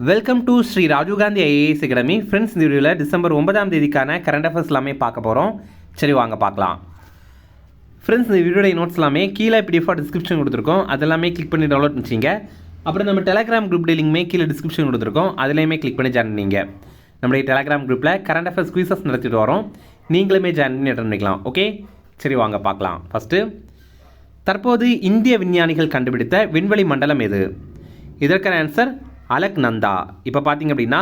Welcome to Sri Rajiv Gandhi IAS academy. Friends, இந்த வீடியோவில் December 9ஆம் தேதிக்கான கரண்ட் அஃபேர்ஸ் எல்லாமே பார்க்க போகிறோம். சரி, வாங்க பார்க்கலாம். ஃப்ரெண்ட்ஸ், இந்த வீடியோடைய நோட்ஸ் எல்லாமே கீழே பிடிஎஃபாக டிஸ்கிரிப்ஷன் கொடுத்துருக்கோம். அதெல்லாமே கிளிக் பண்ணி டவுன்லோட் பண்ணிச்சிங்க. அப்புறம் நம்ம டெலகிராம் குரூப் லிங்க்மே கீழே டிஸ்கிரிப்ஷன் கொடுத்துருக்கோம். அதுலேயுமே கிளிக் பண்ணி ஜாயின் பண்ணிங்க. நம்முடைய டெலகிராம் குரூப்பில் கரண்ட் அஃபேர்ஸ் குவிசஸ் நடத்திட்டு வரோம். நீங்களுமே ஜாயின் பண்ணி அட்டன் பண்ணிக்கலாம். ஓகே, சரி வாங்க பார்க்கலாம். ஃபஸ்ட்டு, தற்போது இந்திய விஞ்ஞானிகள் கண்டுபிடித்த விண்வெளி மண்டலம் எது? இதற்கான ஆன்சர் அலக்நந்தா. இப்போ பார்த்தீங்க அப்படின்னா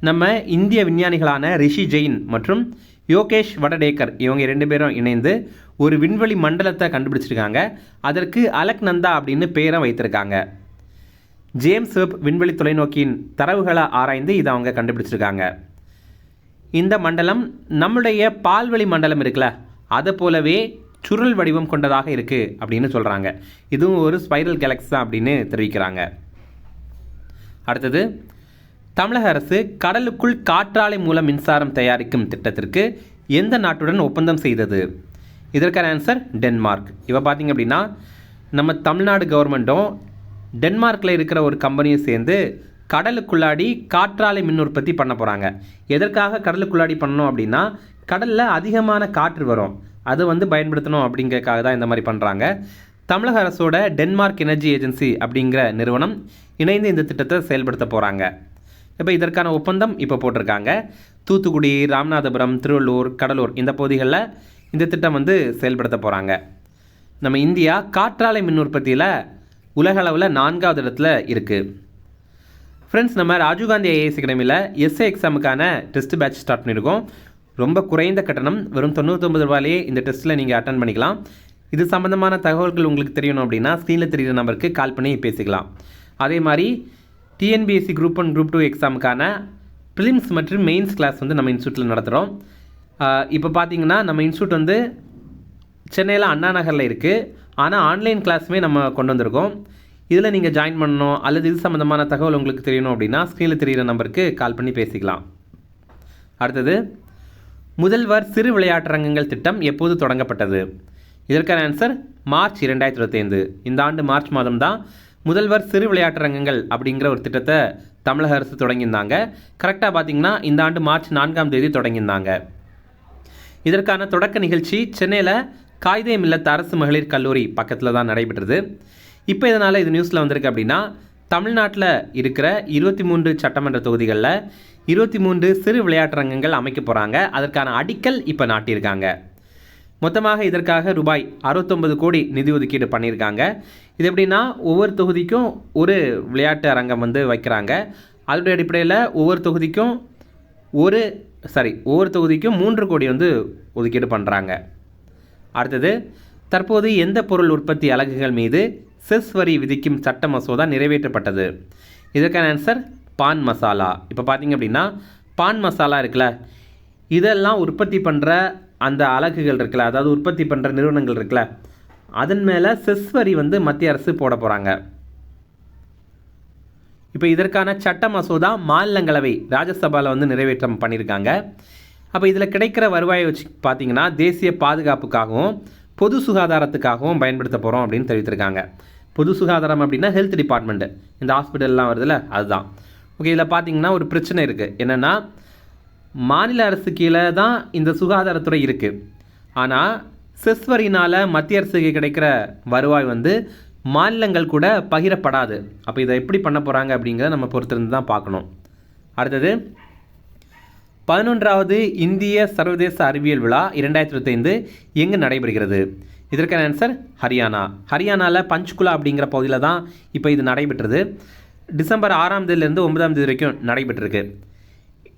நம்ம இந்திய விஞ்ஞானிகளான ரிஷி ஜெயின் மற்றும் யோகேஷ் வடடேக்கர் இவங்க 2 பேரும் இணைந்து ஒரு விண்வெளி மண்டலத்தை கண்டுபிடிச்சிருக்காங்க. அதற்கு அலக்நந்தா அப்படின்னு பேரை வைத்திருக்காங்க. ஜேம்ஸ் வெப் விண்வெளி தொலைநோக்கியின் தரவுகளை ஆராய்ந்து இதை அவங்க கண்டுபிடிச்சிருக்காங்க. இந்த மண்டலம் நம்முடைய பால்வெளி மண்டலம் இருக்குல்ல, அதை போலவே சுருள் வடிவம் கொண்டதாக இருக்குது அப்படின்னு சொல்கிறாங்க. இதுவும் ஒரு ஸ்பைரல் கேலக்ஸி தான் அப்படின்னு தெரிவிக்கிறாங்க. அடுத்தது, தமிழக அரசு கடலுக்குள் காற்றாலை மூலம் மின்சாரம் தயாரிக்கும் திட்டத்திற்கு எந்த நாட்டுடன் ஒப்பந்தம் செய்தது? இதற்கான ஆன்சர் டென்மார்க். இப்போ பார்த்திங்க அப்படின்னா நம்ம தமிழ்நாடு கவர்மெண்ட்டும் டென்மார்க்கில் இருக்கிற ஒரு கம்பெனியும் சேர்ந்து கடலுக்குள்ளாடி காற்றாலை மின் உற்பத்தி பண்ண போகிறாங்க. எதற்காக கடலுக்குள்ளாடி பண்ணணும் அப்படின்னா, கடலில் அதிகமான காற்று வரும், அதை பயன்படுத்தணும் அப்படிங்கிறதுக்காக தான் இந்த மாதிரி பண்ணுறாங்க. தமிழக அரசோட டென்மார்க் எனர்ஜி ஏஜென்சி அப்படிங்கிற நிறுவனம் இணைந்து இந்த திட்டத்தை செயல்படுத்த போகிறாங்க. இப்போ இதற்கான ஒப்பந்தம் இப்போ போட்டிருக்காங்க. தூத்துக்குடி, ராமநாதபுரம், திருவள்ளூர், கடலூர் இந்த பகுதிகளில் இந்த திட்டம் செயல்படுத்த போகிறாங்க. நம்ம இந்தியா காற்றாலை மின் உற்பத்தியில் உலகளவில் 4வது இடத்துல இருக்குது. ஃப்ரெண்ட்ஸ், நம்ம ராஜீவ்காந்தி ஐஏஎஸ் அகாடமியில் எஸ்ஏ எக்ஸாமுக்கான டெஸ்ட் பேட்ச் ஸ்டார்ட் பண்ணியிருக்கோம். ரொம்ப குறைந்த கட்டணம், வெறும் 99 ரூபாயிலே இந்த டெஸ்ட்டில் நீங்கள் அட்டன் பண்ணிக்கலாம். இது சம்மந்தமான தகவல்கள் உங்களுக்கு தெரியணும் அப்படின்னா ஸ்க்ரீனில் தெரிகிற நம்பருக்கு கால் பண்ணி பேசிக்கலாம். அதே மாதிரி டிஎன்பிஎஸ்சி குரூப் 1 குரூப் 2 எக்ஸாமுக்கான ப்ரிலிம்ஸ் மற்றும் மெயின்ஸ் கிளாஸ் நம்ம இன்ஸ்டியூட்டில் நடத்துகிறோம். இப்போ பார்த்தீங்கன்னா நம்ம இன்ஸ்டியூட் சென்னையில் அண்ணா நகரில் இருக்குது. ஆனால் ஆன்லைன் கிளாஸுமே நம்ம கொண்டு வந்திருக்கோம். இதில் நீங்கள் ஜாயின் பண்ணணும் அல்லது இது சம்மந்தமான தகவல் உங்களுக்கு தெரியணும் அப்படின்னா ஸ்க்ரீனில் தெரிகிற நம்பருக்கு கால் பண்ணி பேசிக்கலாம். அடுத்தது, முதல்வர் சிறு விளையாட்டரங்கங்கள் திட்டம் எப்போது தொடங்கப்பட்டது? இதற்கான ஆன்சர் மார்ச் 2025. இந்த ஆண்டு மார்ச் மாதம் தான் முதல்வர் சிறு விளையாட்டரங்கங்கள் அப்படிங்கிற ஒரு திட்டத்தை தமிழக அரசு தொடங்கியிருந்தாங்க. கரெக்டாக பார்த்தீங்கன்னா இந்த ஆண்டு மார்ச் 4ஆம் தேதி தொடங்கியிருந்தாங்க. இதற்கான தொடக்க நிகழ்ச்சி சென்னையில் காயிதே மில்லத் அரசு மகளிர் கல்லூரி பக்கத்தில் தான் நடைபெற்றது. இப்போ இதனால் இது நியூஸில் வந்திருக்கு அப்படின்னா, தமிழ்நாட்டில் இருக்கிற 23 சட்டமன்ற தொகுதிகளில் 23 சிறு விளையாட்டரங்கங்கள் அமைக்க போகிறாங்க. அதற்கான அடிக்கல் இப்போ நாட்டியிருக்காங்க. மொத்தமாக இதற்காக ரூபாய் 69 கோடி நிதி ஒதுக்கீடு பண்ணியிருக்காங்க. இது எப்படின்னா, ஒவ்வொரு தொகுதிக்கும் ஒரு விளையாட்டு அரங்கம் வைக்கிறாங்க. அதோடைய அடிப்படையில் ஒவ்வொரு தொகுதிக்கும் 3 கோடி ஒதுக்கீடு பண்ணுறாங்க. அடுத்தது, தற்போது எந்த பொருள் உற்பத்தி அலகுகள் மீது செஸ் வரி விதிக்கும் சட்ட மசோதா நிறைவேற்றப்பட்டது? இதற்கான ஆன்சர் பான் மசாலா. இப்போ பார்த்தீங்க அப்படின்னா பான் மசாலா இருக்குல்ல, இதெல்லாம் உற்பத்தி பண்ணுற அந்த அலகுகள் இருக்குல்ல, அதாவது உற்பத்தி பண்ணுற நிறுவனங்கள் இருக்குல்ல, அதன் மேலே செஸ் வரி மத்திய அரசு போட போகிறாங்க. இப்போ இதற்கான சட்ட மசோதா மாநிலங்களவை ராஜ்யசபாவில் நிறைவேற்றம் பண்ணியிருக்காங்க. அப்போ இதில் கிடைக்கிற வருவாயை வச்சு பார்த்தீங்கன்னா தேசிய பாதுகாப்புக்காகவும் பொது சுகாதாரத்துக்காகவும் பயன்படுத்த போகிறோம் அப்படின்னு தெரிவித்திருக்காங்க. பொது சுகாதாரம் அப்படின்னா ஹெல்த் டிபார்ட்மெண்ட்டு, இந்த ஹாஸ்பிட்டல்லாம் வருதுல்ல, அதுதான். ஓகே, இதில் பார்த்தீங்கன்னா ஒரு பிரச்சனை இருக்குது. என்னென்னா, மாநில அரசு கீழே தான் இந்த சுகாதாரத்துறை இருக்குது. ஆனால் செஸ் வரினால் மத்திய அரசுக்கு கிடைக்கிற வருவாய் மாநிலங்கள் கூட பகிரப்படாது. அப்போ இதை எப்படி பண்ண போகிறாங்க அப்படிங்கிறத நம்ம பொறுத்திருந்து தான் பார்க்கணும். அடுத்தது, 11வது இந்திய சர்வதேச அறிவியல் விழா 2025 எங்கு நடைபெறுகிறது? இதற்கான ஆன்சர் ஹரியானா. ஹரியானாவில் பஞ்ச்குலா அப்படிங்கிற பகுதியில் தான் இப்போ இது நடைபெற்றது. டிசம்பர் 6ஆம் தேதியிலேருந்து 9ஆம் தேதி வரைக்கும் நடைபெற்றிருக்கு.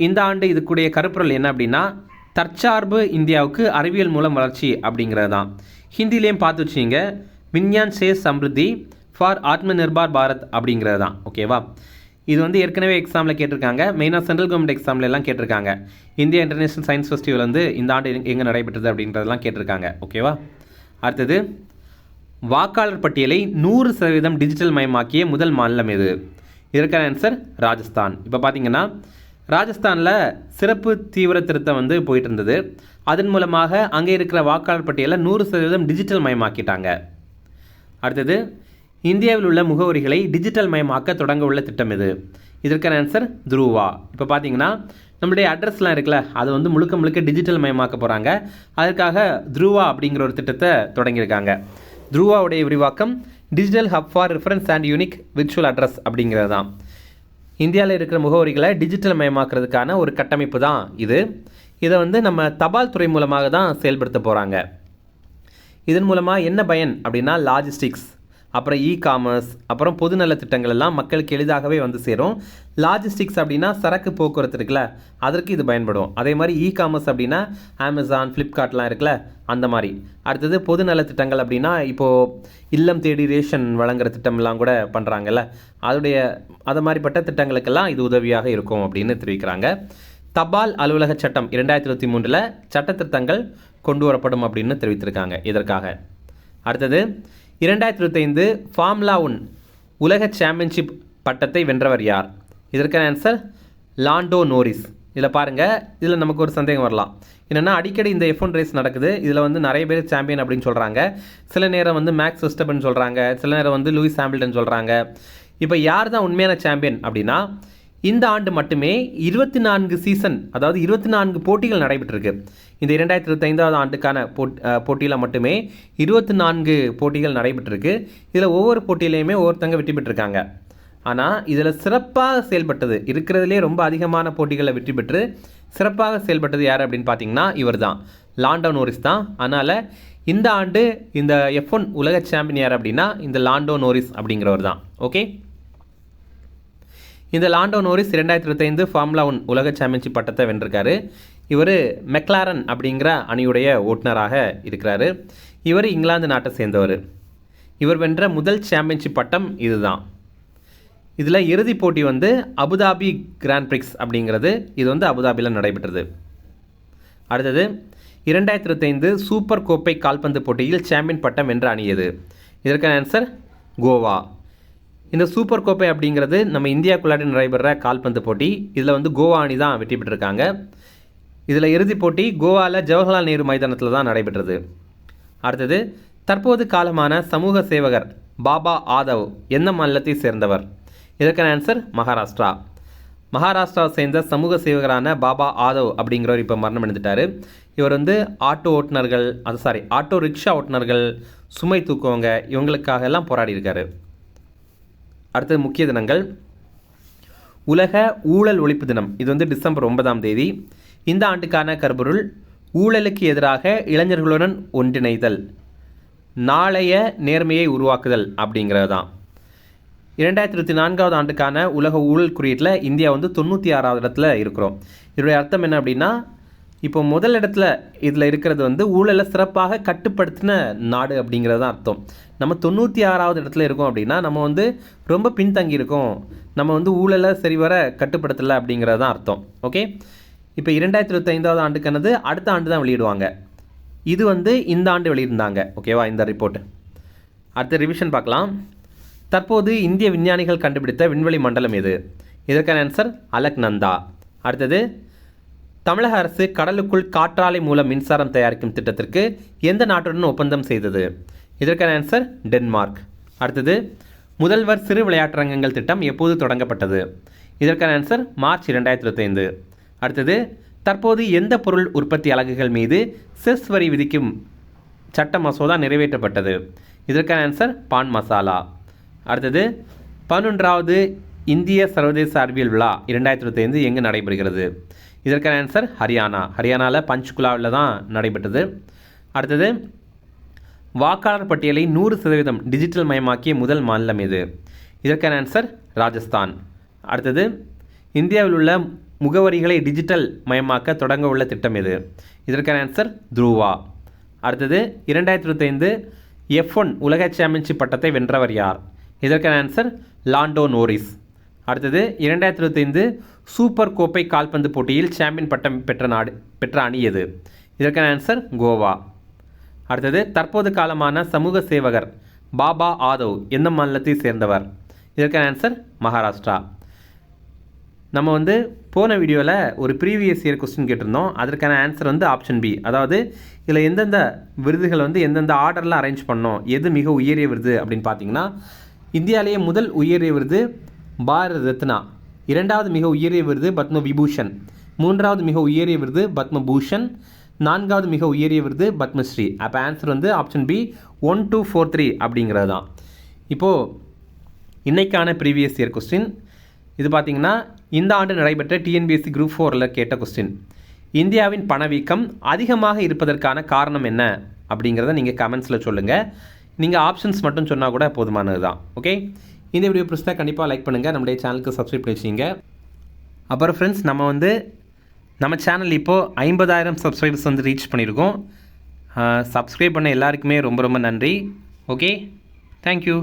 இந்த ஆண்டு இதுக்குடைய கருப்பொருள் என்ன அப்படின்னா, தற்சார்பு இந்தியாவுக்கு அறிவியல் மூலம் வளர்ச்சி அப்படிங்கிறது தான். ஹிந்திலேயும் பார்த்து வச்சிங்க, விஞ்ஞான் சே சம்ருத்தி ஃபார் ஆத்ம நிர்பார் பாரத் அப்படிங்கிறது தான். ஓகேவா? இது ஏற்கனவே எக்ஸாமில் கேட்டிருக்காங்க. மெயினாக சென்ட்ரல் கவர்மெண்ட் எக்ஸாமில் எல்லாம் கேட்டிருக்காங்க. இந்தியா இன்டர்நேஷனல் சயின்ஸ் ஃபெஸ்டிவல் இந்த ஆண்டு எங்கே நடைபெற்றது அப்படின்றதெல்லாம் கேட்டிருக்காங்க. ஓகேவா? அடுத்தது, வாக்காளர் பட்டியலை 100% டிஜிட்டல் மயமாக்கிய முதல் மாநிலம் எது? இதற்கான ஆன்சர் ராஜஸ்தான். இப்போ பார்த்தீங்கன்னா ராஜஸ்தானில் சிறப்பு தீவிர திருத்தம் போயிட்டு இருந்தது. அதன் மூலமாக அங்கே இருக்கிற வாக்காளர் பட்டியலை 100% டிஜிட்டல் மயமாக்கிட்டாங்க. அடுத்தது, இந்தியாவில் உள்ள முகவரிகளை டிஜிட்டல் மயமாக்க தொடங்க உள்ள திட்டம் இது? இதற்கான ஆன்சர் துருவா. இப்போ பார்த்தீங்கன்னா நம்மளுடைய அட்ரஸ்லாம் இருக்குல்ல, அது வந்து முழுக்க முழுக்க டிஜிட்டல் மயமாக்க போகிறாங்க. அதற்காக துருவா அப்படிங்கிற ஒரு திட்டத்தை தொடங்கியிருக்காங்க. துருவாவுடைய விரிவாக்கம் digital hub for reference and unique virtual address அப்படிங்கிறது தான். இந்தியாவில் இருக்கிற முகவரிகளை டிஜிட்டல் மயமாக்குறதுக்கான ஒரு கட்டமைப்பு தான் இது. இதை வந்து நம்ம தபால் துறை மூலமாக தான் செயல்படுத்த போகிறாங்க. இதன் மூலமாக என்ன பயன் அப்படின்னா லாஜிஸ்டிக்ஸ், அப்புறம் காமர்ஸ், அப்புறம் பொதுநல திட்டங்கள் எல்லாம் மக்களுக்கு எளிதாகவே வந்து சேரும். லாஜிஸ்டிக்ஸ் அப்படின்னா சரக்கு போக்குவரத்து இருக்குல்ல, அதற்கு இது பயன்படும். அதே மாதிரி காமர்ஸ் அப்படின்னா அமேசான், ஃப்ளிப்கார்ட்லாம் இருக்குல்ல, அந்த மாதிரி. அடுத்தது பொதுநல திட்டங்கள் அப்படின்னா இப்போது இல்லம் தேடி ரேஷன் வழங்குகிற திட்டம்லாம் கூட பண்ணுறாங்கல்ல, அதை மாதிரிப்பட்ட திட்டங்களுக்கெல்லாம் இது உதவியாக இருக்கும் அப்படின்னு தெரிவிக்கிறாங்க. தபால் அலுவலக சட்டம் 2023 சட்டத்திருத்தங்கள் கொண்டு வரப்படும் அப்படின்னு தெரிவித்திருக்காங்க இதற்காக. அடுத்தது 2025 ஃபார்முலா 1 உலக சாம்பியன்ஷிப் பட்டத்தை வென்றவர் யார்? இதற்கான ஆன்சர் லாண்டோ நோரிஸ். இதில் பாருங்கள், இதில் நமக்கு ஒரு சந்தேகம் வரலாம். என்னென்னா அடிக்கடி இந்த F1 ரேஸ் நடக்குது, இதில் வந்து நிறைய பேர் சாம்பியன் அப்படின்னு சொல்கிறாங்க. சில நேரம் வந்து மேக்ஸ் வெஸ்டபன் சொல்கிறாங்க, சில நேரம் வந்து லூயிஸ் ஹாமில்டன் சொல்கிறாங்க. இப்போ யார் தான் உண்மையான சாம்பியன் அப்படின்னா, இந்த ஆண்டு மட்டுமே 24 சீசன், அதாவது 24 போட்டிகள் நடைபெற்றிருக்கு. இந்த 2025 ஆண்டுக்கான போட்டியில் மட்டுமே 24 போட்டிகள் நடைபெற்றிருக்கு. இதில் ஒவ்வொரு போட்டியிலையுமே ஒவ்வொருத்தங்க வெற்றி பெற்றிருக்காங்க. ஆனால் இதில் சிறப்பாக செயல்பட்டது, இருக்கிறதுலே ரொம்ப அதிகமான போட்டிகளை வெற்றி பெற்று சிறப்பாக செயல்பட்டது யார் அப்படின்னு பார்த்தீங்கன்னா இவர் தான், லாண்டோ நோரிஸ் தான். அதனால் இந்த ஆண்டு இந்த F1 உலக சாம்பியன் யார் அப்படின்னா இந்த லாண்டோ நோரிஸ் அப்படிங்கிறவர் தான். ஓகே, இந்த லாண்டோ நோரிஸ் 2025 ஃபார்முலா 1 உலக சாம்பியன்ஷிப் பட்டத்தை வென்றிருக்காரு. இவர் மெக்லாரன் அப்படிங்கிற அணியுடைய ஓட்டுநராக இருக்கிறாரு. இவர் இங்கிலாந்து நாட்டை சேர்ந்தவர். இவர் வென்ற முதல் சாம்பியன்ஷிப் பட்டம் இதுதான். இதில் இறுதிப் போட்டி வந்து அபுதாபி கிராண்ட் பிரிக்ஸ் அப்படிங்கிறது, இது வந்து அபுதாபியில் நடைபெற்றது. அடுத்தது 2025 சூப்பர் கோப்பை கால்பந்து போட்டியில் சாம்பியன் பட்டம் வென்ற அணி எது? இதற்கான ஆன்சர் கோவா. இந்த சூப்பர் கோப்பை அப்படிங்கிறது நம்ம இந்தியாவுக்குள்ளாடி நடைபெற கால்பந்து போட்டி. இதில் வந்து கோவா அணி தான் வெற்றி பெற்றிருக்காங்க. இதில் இறுதிப் போட்டி கோவாவில் ஜவஹர்லால் நேரு மைதானத்தில் தான் நடைபெற்றது. அடுத்தது தற்போது காலமான சமூக சேவகர் பாபா ஆதவ் எந்த மாநிலத்தை சேர்ந்தவர்? இதற்கான ஆன்சர் மகாராஷ்டிரா. மகாராஷ்டிராவை சேர்ந்த சமூக சேவகரான பாபா ஆதவ் அப்படிங்கிறவர் இப்போ மரணம் அடைந்துட்டார். இவர் வந்து ஆட்டோ ரிக்ஷா ஓட்டுநர்கள், சுமை தூக்குவங்க, இவங்களுக்காக எல்லாம் போராடி இருக்காரு. அடுத்தது முக்கிய தினங்கள். உலக ஊழல் ஒழிப்பு தினம், இது வந்து டிசம்பர் 9 இந்த ஆண்டுக்கான கருப்பொருள் ஊழலுக்கு எதிராக இளைஞர்களுடன் ஒன்றிணைதல், நாளைய நேர்மையை உருவாக்குதல் அப்படிங்கிறது தான். 2024 ஆண்டுக்கான உலக ஊழல் குறியீட்டில் இந்தியா வந்து 96வது இடத்துல இருக்கிறோம். இதோடைய அர்த்தம் என்ன அப்படின்னா, இப்போ முதல் இடத்துல இதில் இருக்கிறது வந்து ஊழலை சிறப்பாக கட்டுப்படுத்தின நாடு அப்படிங்கிறது தான் அர்த்தம். நம்ம 96வது இடத்துல இருக்கோம் அப்படின்னா நம்ம வந்து ரொம்ப பின்தங்கி இருக்கோம், நம்ம வந்து ஊழலை சரிவர கட்டுப்படுத்தலை அப்படிங்கிறது தான் அர்த்தம். ஓகே, இப்போ 2025 ஆண்டுக்கானது அடுத்த ஆண்டு தான் வெளியிடுவாங்க. இது வந்து இந்த ஆண்டு வெளியிருந்தாங்க. ஓகேவா, இந்த ரிப்போர்ட். அடுத்த ரிவிஷன் பார்க்கலாம். தற்போது இந்திய விஞ்ஞானிகள் கண்டுபிடித்த விண்வெளி மண்டலம் எது? இதற்கான ஆன்சர் அலக்நந்தா. அடுத்தது தமிழக அரசு கடலுக்குள் காற்றாலை மூலம் மின்சாரம் தயாரிக்கும் திட்டத்திற்கு எந்த நாட்டுடன் ஒப்பந்தம் செய்தது? இதற்கான ஆன்சர் டென்மார்க். அடுத்தது முதல்வர் சிறு விளையாட்டரங்கங்கள் திட்டம் எப்போது தொடங்கப்பட்டது? இதற்கான ஆன்சர் மார்ச் 2025. அடுத்தது தற்போது எந்த பொருள் உற்பத்தி அலகுகள் மீது செஸ் வரி விதிக்கும் சட்ட மசோதா நிறைவேற்றப்பட்டது? இதற்கான ஆன்சர் பான் மசாலா. அடுத்தது 11வது இந்திய சர்வதேச அறிவியல் விழா 2025 எங்கு நடைபெறுகிறது? இதற்கான ஆன்சர் ஹரியானாவில் பஞ்ச்குலாவில் தான் நடைபெற்றது. அடுத்தது வாக்காளர் பட்டியலை 100% டிஜிட்டல் மயமாக்கிய முதல் மாநிலம் எது? இதற்கான ஆன்சர் ராஜஸ்தான். அடுத்தது இந்தியாவில் உள்ள முகவரிகளை டிஜிட்டல் மயமாக்க தொடங்க உள்ள திட்டம் எது? இதற்கான ஆன்சர் துருவா. அடுத்தது 2025 F1 உலக சாம்பியன்ஷிப் பட்டத்தை வென்றவர் யார்? இதற்கான ஆன்சர் லாண்டோ நோரிஸ். அடுத்தது 2025 சூப்பர் கோப்பை கால்பந்து போட்டியில் சாம்பியன் பட்டம் பெற்ற அணி எது? இதற்கான ஆன்சர் கோவா. அடுத்தது தற்போது காலமான சமூக சேவகர் பாபா ஆதவ் எந்த மாநிலத்தை சேர்ந்தவர்? இதற்கான ஆன்சர் மகாராஷ்டிரா. நம்ம வந்து போன வீடியோவில் ஒரு ப்ரீவியஸ் இயர் கொஸ்டின் கேட்டிருந்தோம். அதற்கான ஆன்சர் வந்து ஆப்ஷன் பி. அதாவது இதில் எந்தெந்த விருதுகள் வந்து எந்தெந்த ஆர்டரில் அரேஞ்ச் பண்ணோம், எது மிக உயரிய விருது அப்படின்னு பார்த்தீங்கன்னா இந்தியாவிலேயே முதல் உயரிய விருது பாரத் ரத்னா, இரண்டாவது மிக உயரிய விருது பத்ம விபூஷன், மூன்றாவது மிக உயரிய விருது பத்ம பூஷன், நான்காவது மிக உயரிய விருது பத்மஸ்ரீ. அப்போ ஆன்சர் வந்து ஆப்ஷன் பி 1, 2, 4, 3 அப்படிங்கிறது தான். இப்போது இன்றைக்கான ப்ரீவியஸ் இயர் கொஸ்டின் இது பார்த்திங்கன்னா இந்த ஆண்டு நடைபெற்ற டிஎன்பிஎஸ்சி குரூப் 4ல் கேட்ட கொஸ்டின். இந்தியாவின் பணவீக்கம் அதிகமாக இருப்பதற்கான காரணம் என்ன அப்படிங்கிறத நீங்கள் கமெண்ட்ஸில் சொல்லுங்கள். நீங்கள் ஆப்ஷன்ஸ் மட்டும் சொன்னால் கூட போதுமானது தான். ஓகே, இந்த வீடியோ பிடிச்சா கண்டிப்பாக லைக் பண்ணுங்கள், நம்முடைய சேனலுக்கு சப்ஸ்கிரைப் பண்ணி வச்சிங்க. அப்புறம் ஃப்ரெண்ட்ஸ், நம்ம சேனல் இப்போது 50,000 சப்ஸ்கிரைபர்ஸ் வந்து ரீச் பண்ணியிருக்கோம். சப்ஸ்கிரைப் பண்ண எல்லாருக்குமே ரொம்ப ரொம்ப நன்றி. Okay, thank you.